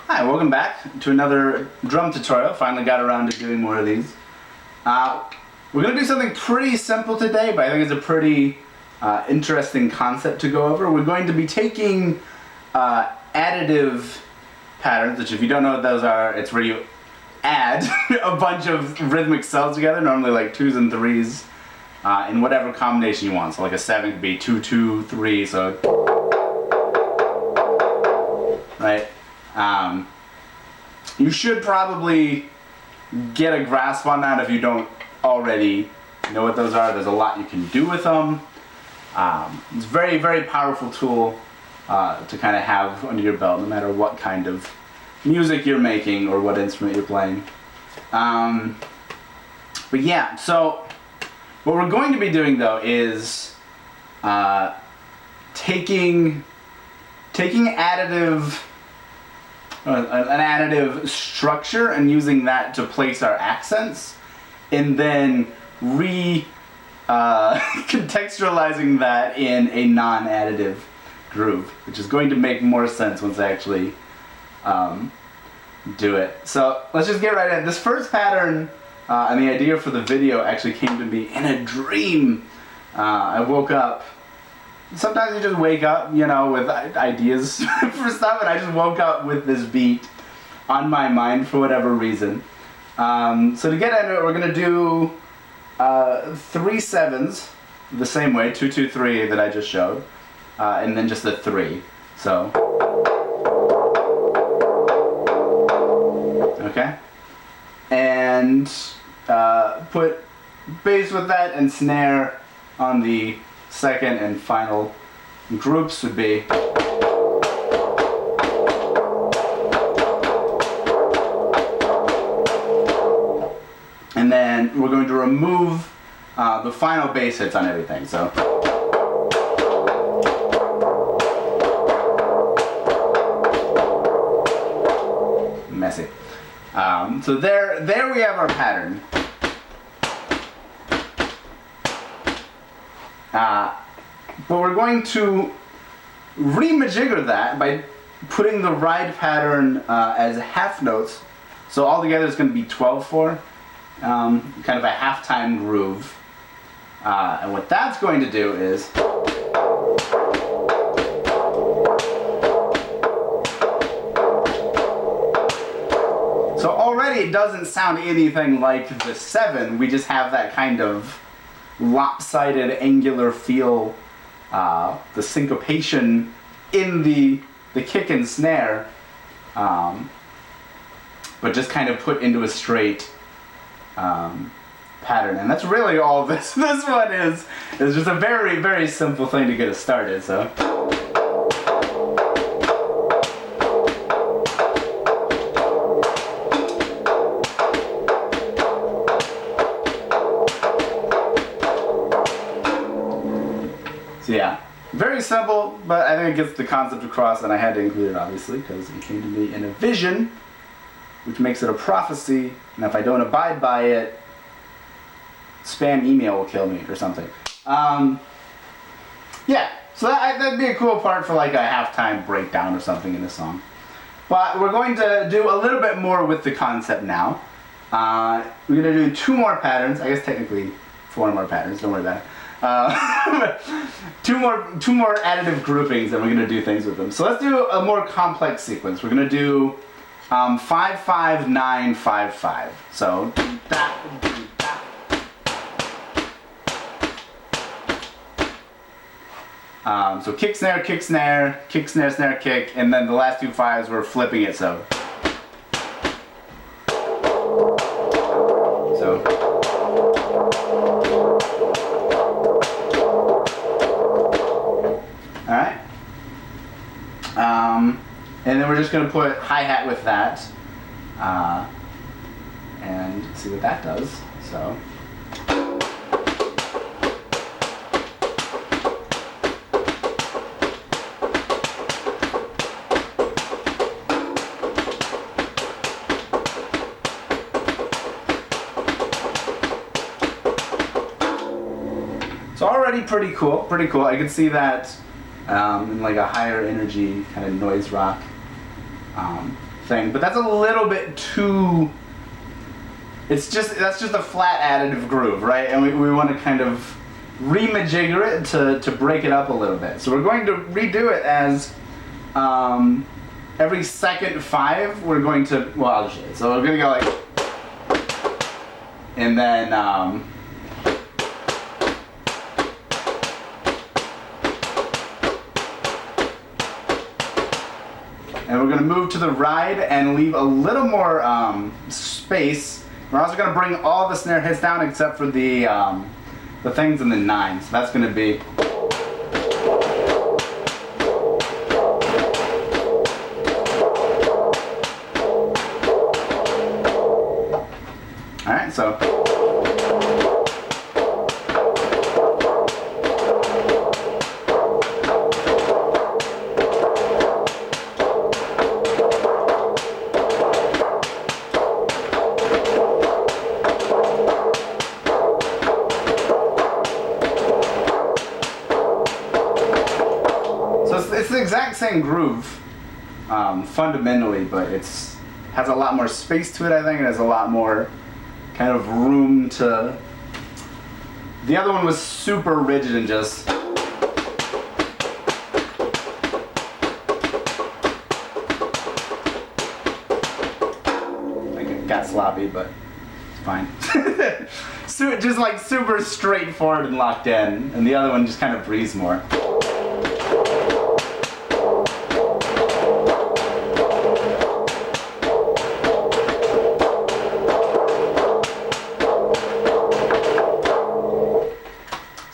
Hi, welcome back to another drum tutorial. Finally got around to doing more of these. We're going to do something pretty simple today, but I think it's a pretty interesting concept to go over. We're going to be taking additive patterns, which if you don't know what those are, it's where you add a bunch of rhythmic cells together, normally like 2s and 3s, in whatever combination you want. So like a 7 could be 2, 2, 3, so... right? You should probably get a grasp on that if you don't already know what those are. There's a lot you can do with them. It's a very, very powerful tool to kind of have under your belt, no matter what kind of music you're making or what instrument you're playing. But yeah, so what we're going to be doing though is taking an additive structure and using that to place our accents, and then contextualizing that in a non-additive groove, which is going to make more sense once I actually do it. So let's just get right in. This first pattern and the idea for the video actually came to me in a dream. I woke up. Sometimes you just wake up, you know, with ideas for stuff, and I just woke up with this beat on my mind for whatever reason. So to get into it, we're going to do 3 7s the same way, 2, 2, 3 that I just showed, and then just the 3. So, okay, and put bass with that and snare on the second and final groups would be. And then we're going to remove the final bass hits on everything. So messy. So there we have our pattern. But we're going to remajigger that by putting the ride pattern as half notes. So altogether it's going to be 12/4, kind of a halftime groove. And what that's going to do is so already it doesn't sound anything like the 7. We just have that kind of lopsided, angular feel, the syncopation in the kick and snare, but just kind of put into a straight pattern. And that's really all this one is. It's just a very, very simple thing to get us started. So. So yeah, very simple, but I think it gets the concept across, and I had to include it obviously because it came to me in a vision, which makes it a prophecy, and if I don't abide by it, spam email will kill me or something. Yeah, so that'd be a cool part for like a halftime breakdown or something in a song. But we're going to do a little bit more with the concept now. We're going to do 2 more patterns, I guess technically 4 more patterns, don't worry about it. 2 more additive groupings, and we're going to do things with them. So let's do a more complex sequence. We're going to do 5 5 9 5 5. So so kick snare, kick snare, kick snare, snare, kick, and then the last 2 5s we're flipping it. So. Alright, and then we're just going to put hi-hat with that, and see what that does. So, already pretty cool, I can see that in like a higher energy kind of noise rock thing, but that's a little bit too. That's just a flat additive groove, right? And we want to kind of remajigger it to break it up a little bit. So we're going to redo it as every second 5 we're going to, well, I'll just show you. So we're going to go like, and then and we're going to move to the ride and leave a little more space. We're also going to bring all the snare hits down except for the things in the 9. So that's going to be. All right, so. It's the exact same groove, fundamentally, but it's has a lot more space to it. I think it has a lot more kind of room to. The other one was super rigid and just. Like it got sloppy, but it's fine. So just like super straightforward and locked in, and the other one just kind of breathes more.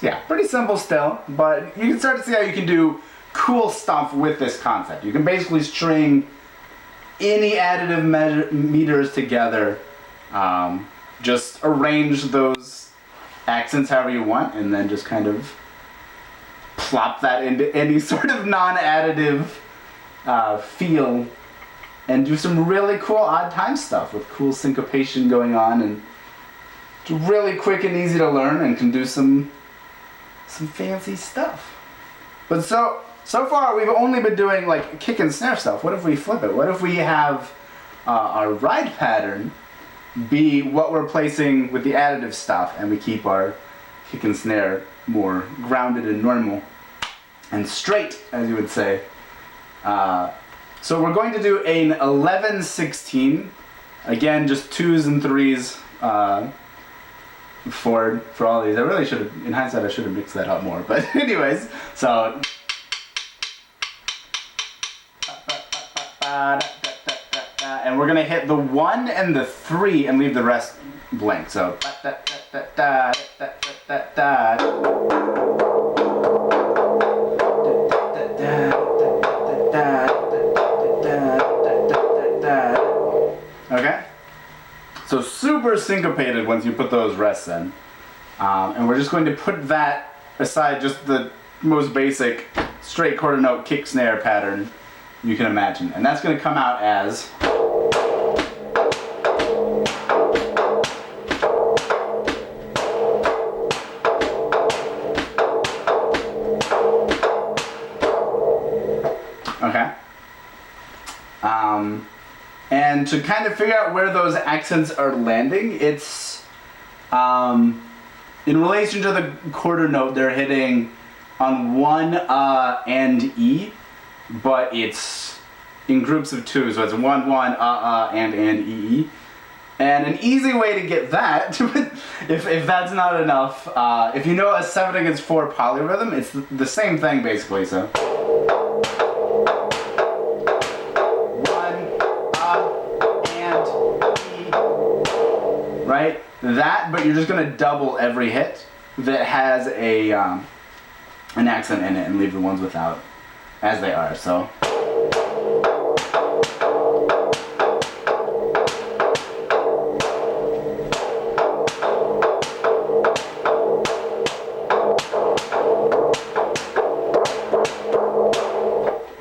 Yeah, pretty simple still, but you can start to see how you can do cool stuff with this concept. You can basically string any additive meters together, just arrange those accents however you want, and then just kind of plop that into any sort of non-additive feel, and do some really cool odd time stuff with cool syncopation going on, and it's really quick and easy to learn, and can do some fancy stuff. But so far we've only been doing like kick and snare stuff. What if we flip it? What if we have our ride pattern be what we're placing with the additive stuff, and we keep our kick and snare more grounded and normal and straight, as you would say. So we're going to do an 11/16. Again, just 2s and 3s. For all these. I really should have, in hindsight, I should have mixed that up more, but anyways, so and we're gonna hit the 1 and the 3 and leave the rest blank. So okay. So super syncopated once you put those rests in. And we're just going to put that aside, just the most basic straight quarter note kick snare pattern you can imagine. And that's going to come out as. Okay. And to kind of figure out where those accents are landing, it's in relation to the quarter note, they're hitting on 1 and E, but it's in groups of 2, so it's 1 1 and E. And an easy way to get that, if that's not enough, if you know a 7/4 polyrhythm, it's the same thing basically. So. Right? That, but you're just going to double every hit that has a an accent in it and leave the ones without as they are. So.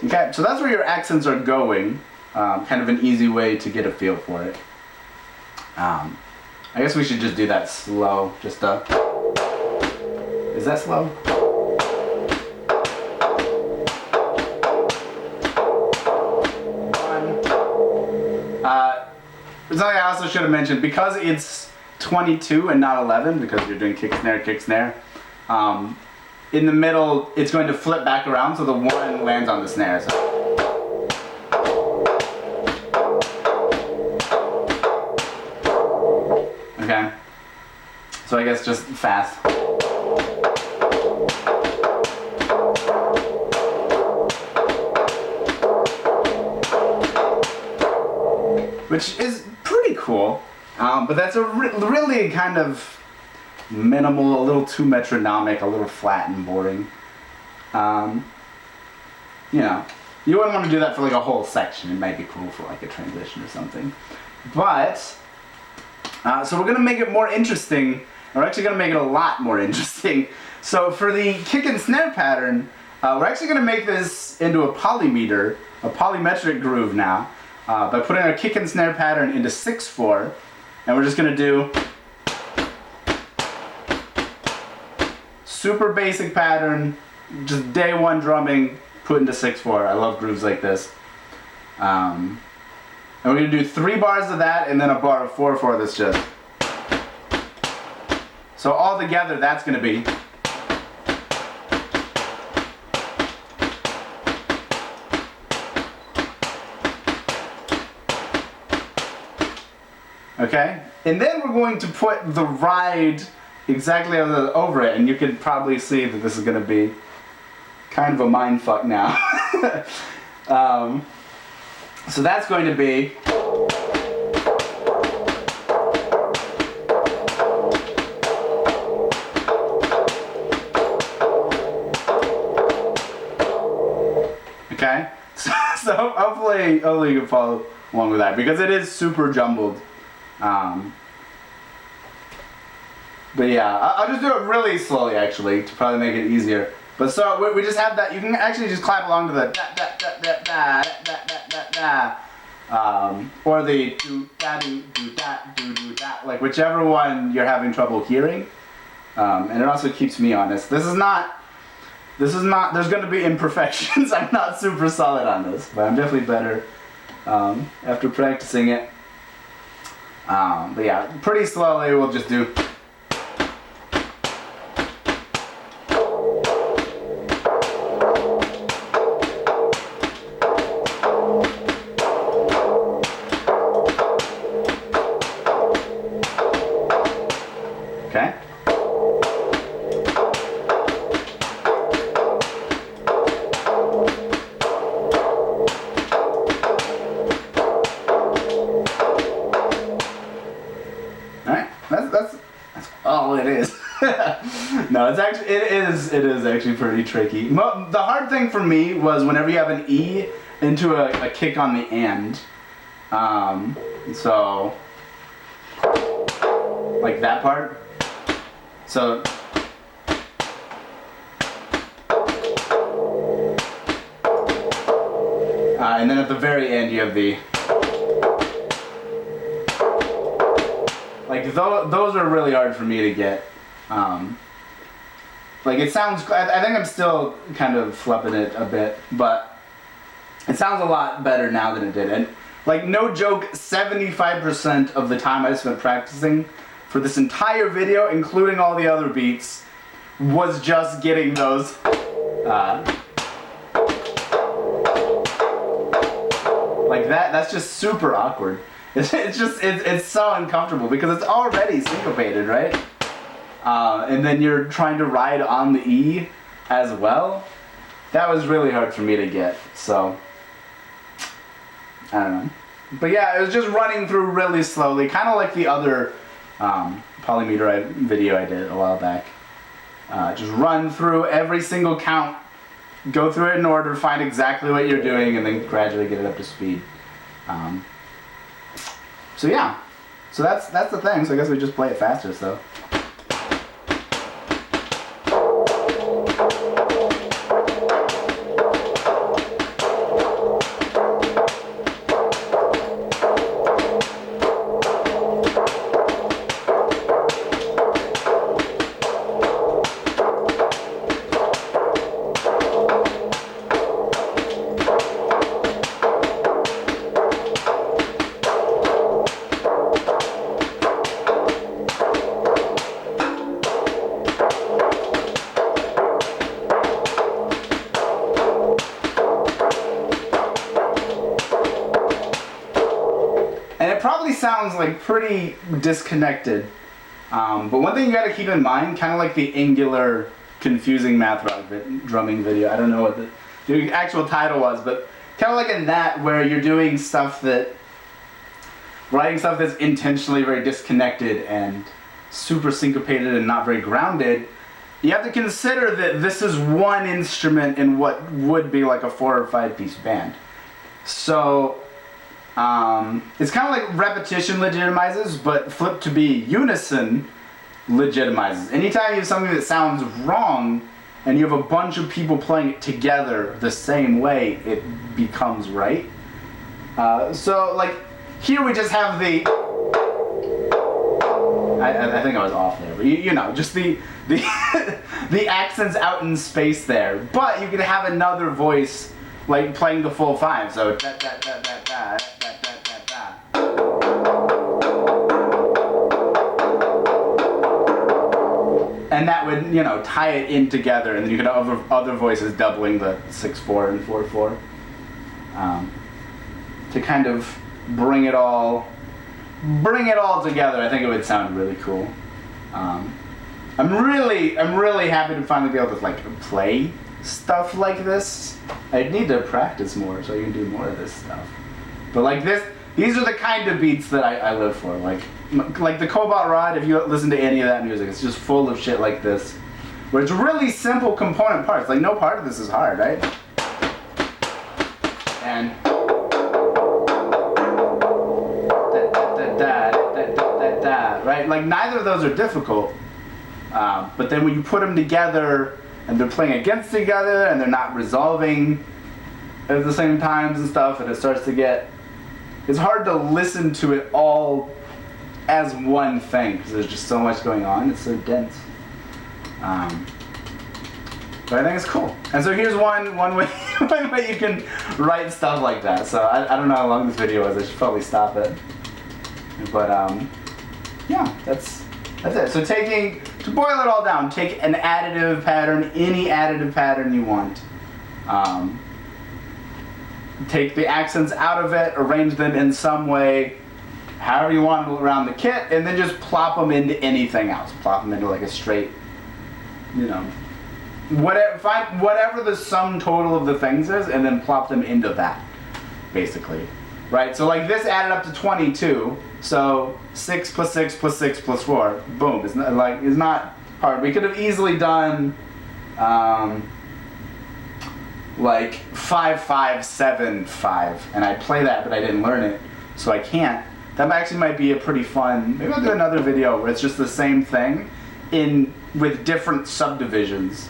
Okay, so that's where your accents are going. Kind of an easy way to get a feel for it. I guess we should just do that slow, is that slow? something I also should have mentioned, because it's 22 and not 11, because you're doing kick, snare, in the middle, it's going to flip back around, so the 1 lands on the snare. So. Okay, so I guess just fast. Which is pretty cool, but that's a really kind of minimal, a little too metronomic, a little flat and boring. You know, you wouldn't want to do that for like a whole section. It might be cool for like a transition or something. But, so we're going to make it more interesting. We're actually going to make it a lot more interesting. So for the kick and snare pattern, we're actually going to make this into a polymeter, a polymetric groove now, by putting our kick and snare pattern into 6/4, and we're just going to do super basic pattern, just day 1 drumming, put into 6/4. I love grooves like this. And we're going to do 3 bars of that and then a bar of 4/4 that's just. So all together that's going to be. Okay? And then we're going to put the ride exactly over it, and you can probably see that this is going to be kind of a mind fuck now. So that's going to be okay. So hopefully you can follow along with that, because it is super jumbled. But yeah, I'll just do it really slowly actually to probably make it easier. But so we just have that. You can actually just clap along to the da da da da da da da da da, or the do da do da do da, like whichever one you're having trouble hearing. And it also keeps me honest. This is not. There's going to be imperfections. I'm not super solid on this, but I'm definitely better after practicing it. But yeah, pretty slowly we'll just do. Okay. That's all it is. No, it is actually pretty tricky. The hard thing for me was whenever you have an E into a kick on the end. So like that part. So and then at the very end you have the. Like those are really hard for me to get. Like it sounds. I think I'm still kind of flipping it a bit, but it sounds a lot better now than it did. And like no joke, 75% of the time I spent practicing for this entire video, including all the other beats, was just getting those. Like that. That's just super awkward. It's so uncomfortable because it's already syncopated, right? And then you're trying to ride on the E as well. That was really hard for me to get, so I don't know. But yeah, it was just running through really slowly, kind of like the other polymeter video I did a while back. Just run through every single count, go through it in order, find exactly what you're doing, and then gradually get it up to speed. So yeah, so that's the thing. So I guess we just play it faster. So. sounds like pretty disconnected. But one thing you gotta keep in mind, kind of like the angular, confusing math rock drumming video. I don't know what the actual title was, but kind of like in that, where you're doing stuff writing stuff that's intentionally very disconnected and super syncopated and not very grounded. You have to consider that this is one instrument in what would be like a 4 or 5 piece band. So it's kind of like repetition legitimizes, but flipped to be unison legitimizes. Anytime you have something that sounds wrong and you have a bunch of people playing it together the same way, it becomes right. So like here we just have the I think I was off there, but you know, just the the accents out in space there. But you could have another voice like playing the full 5. So da da da da da da da da da. And that would, you know, tie it in together, and then you could have other voices doubling the 6/4 and 4/4 to kind of bring it all together. I think it would sound really cool. I'm really happy to finally be able to like play stuff like this. I need to practice more so I can do more of this stuff. But like these are the kind of beats that I live for. Like the Cobalt Rod, if you listen to any of that music, it's just full of shit like this, where it's really simple component parts. Like no part of this is hard, right? And right? Like neither of those are difficult, but then when you put them together and they're playing against each other and they're not resolving at the same times and stuff, and it starts to get, it's hard to listen to it all as one thing because there's just so much going on. It's so dense. But I think it's cool. And so here's one way you can write stuff like that. So I don't know how long this video is. I should probably stop it. But yeah, that's it. So to boil it all down, take an additive pattern, any additive pattern you want. Take the accents out of it, arrange them in some way, however you want them around the kit, and then just plop them into anything else. Plop them into like a straight, you know, whatever the sum total of the things is, and then plop them into that, basically. Right, so like this added up to 22, so 6 plus 6 plus 6 plus 4, boom, it's not hard. We could have easily done like 5 5 7 5, and I play that, but I didn't learn it, so I can't. That actually might be a pretty fun, maybe I'll do another video where it's just the same thing with different subdivisions.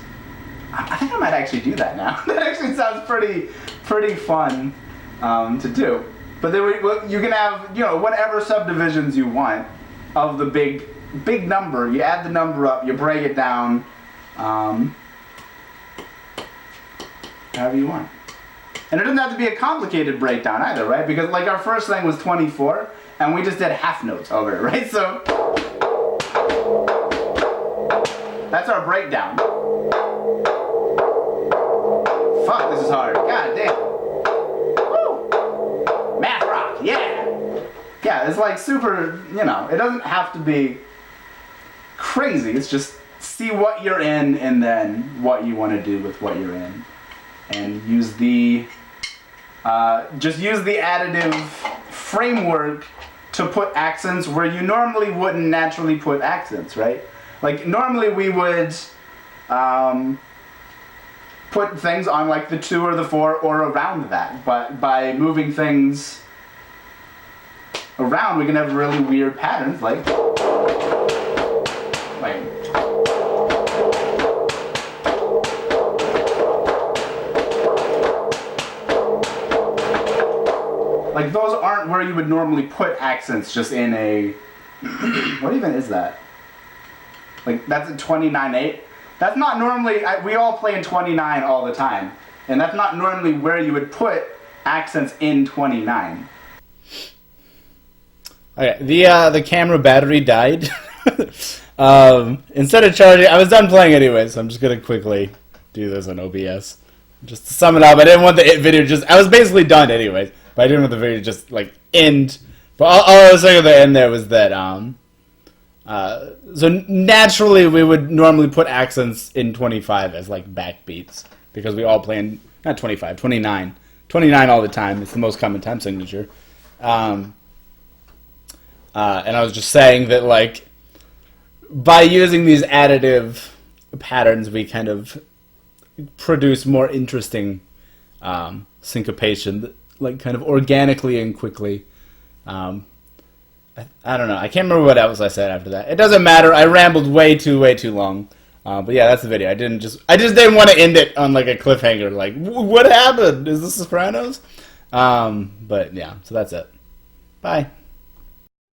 I think I might actually do that now. That actually sounds pretty fun to do. But then you can have, you know, whatever subdivisions you want of the big number. You add the number up, you break it down, however you want. And it doesn't have to be a complicated breakdown either, right? Because like our first thing was 24, and we just did half notes over it, right? So that's our breakdown. Fuck, this is hard. God damn. Math rock, yeah! Yeah, it's like super, you know, it doesn't have to be crazy. It's just see what you're in and then what you want to do with what you're in. And use just use the additive framework to put accents where you normally wouldn't naturally put accents, right? Like normally we would put things on like the 2 or the 4 or around that, but by moving things around we can have really weird patterns like those aren't where you would normally put accents, just in a what even is that? Like that's a 29/8. That's not normally, we all play in 29 all the time, and that's not normally where you would put accents in 29. Okay, the camera battery died. Instead of charging, I was done playing anyway, so I'm just gonna quickly do this on OBS. Just to sum it up, I didn't want the video I was basically done anyway, but I didn't want the video just like end But all I was saying at the end there was that so naturally we would normally put accents in 25 as like backbeats because we all play in not 25, 29. 29 all the time. It's the most common time signature. And I was just saying that like by using these additive patterns we kind of produce more interesting syncopation, like kind of organically and quickly. I don't know. I can't remember what else I said after that. It doesn't matter. I rambled way too long. But yeah, that's the video. I just didn't want to end it on like a cliffhanger. Like, what happened? Is this Sopranos? But yeah, so that's it. Bye.